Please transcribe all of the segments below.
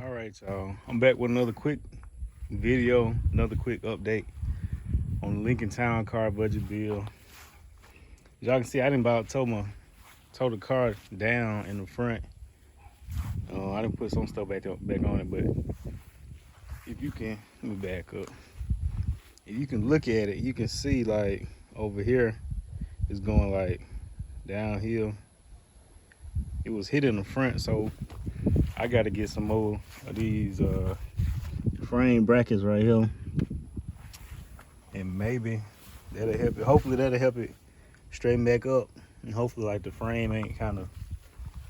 All right, y'all. I'm back with another quick video, another quick update on the Lincoln Town Car budget bill. As y'all can see, I didn't tow the car down in the front. I didn't put some stuff back on it, but if you can, let me back up. If you can look at it, you can see like over here, it's going like downhill. It was hit in the front, so I got to get some more of these frame brackets right here, and maybe that'll help it. Hopefully that'll help it straighten back up, and hopefully like the frame ain't kind of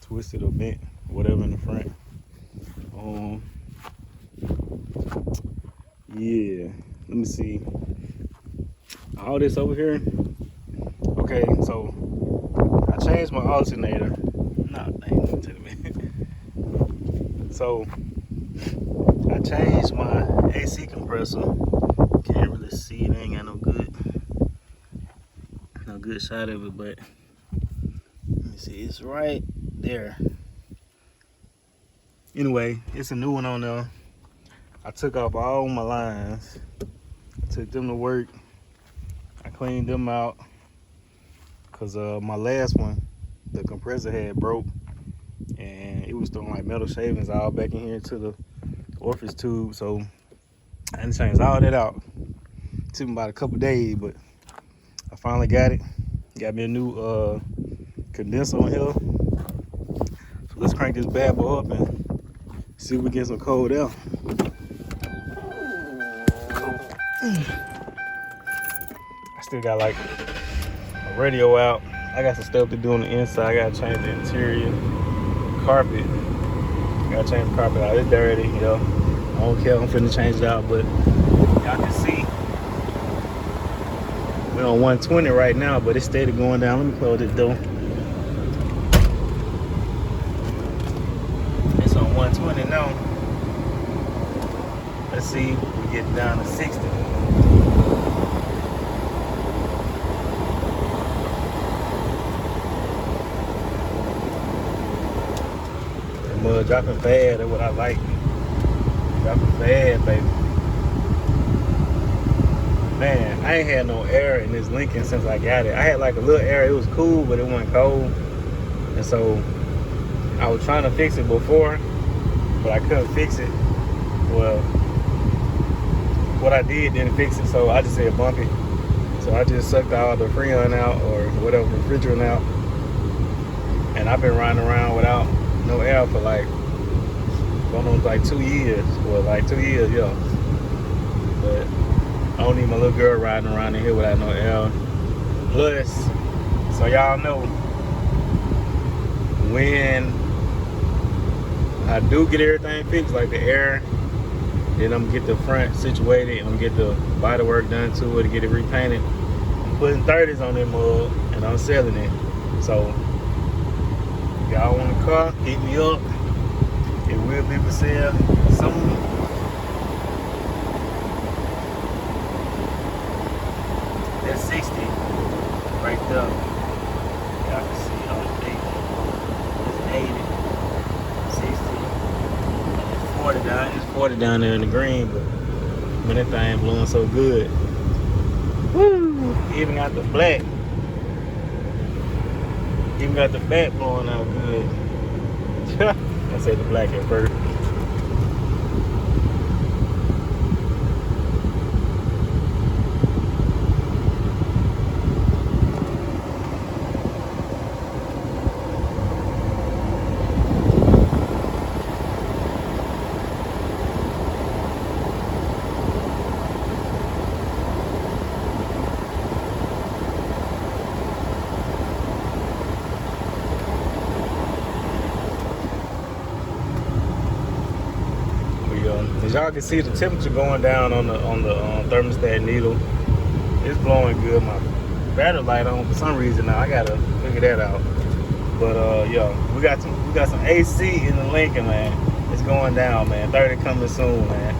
twisted or bent, whatever in the front. Yeah, let me see. All this over here. Okay, so I changed my alternator. So I changed my AC compressor. Can't really see it, ain't got no good shot of it, but let me see, it's right there. Anyway, it's a new one on there. I took off all my lines. I took them to work. I cleaned them out because my last one, the compressor had broke, and it was throwing like metal shavings all back in here into the orifice tube. So I had to change all that out. It took me about a couple days, but I finally got it. Got me a new condenser on here. So let's crank this bad boy up and see if we get some cold air. I still got like a radio out. I got some stuff to do on the inside. I gotta change the interior carpet. Gotta change the carpet out. It's dirty, you know. I don't care. I'm finna change it out, but y'all can see we're on 120 right now, but it's steady going down. Let me close this door. It's on 120 now. Let's see if we get down to 60. Dropping fast, that's what I like. Dropping fast, baby. Man, I ain't had no air in this Lincoln since I got it. I had like a little air, it was cool, but it wasn't cold. And so I was trying to fix it before, but I couldn't fix it. Well, what I did didn't fix it, so I just said bump it. So I just sucked all the Freon out or whatever, refrigerant out. And I've been riding around without no air for like going on like 2 years. Well, like 2 years, yeah. But I don't need my little girl riding around in here without no air. Plus, so y'all know, when I do get everything fixed, like the air, then I'm gonna get the front situated, I'm gonna get the body work done to it, to get it repainted. I'm putting 30s on that mug and I'm selling it. So y'all want a car, hit me up. It will be for sale soon. That's 60 right there. Y'all can see on the date. It's 80, 60. It's 40 down. It's 40 down there in the green, but man, that thing blowing so good. Woo! Even got the black. Even got the back blowing out good. I said the black at first. As y'all can see, the temperature going down on the thermostat needle. It's blowing good. My battery light on for some reason now. I gotta figure that out. But yeah, we got some AC in the Lincoln, man. It's going down, man. 30 coming soon, man.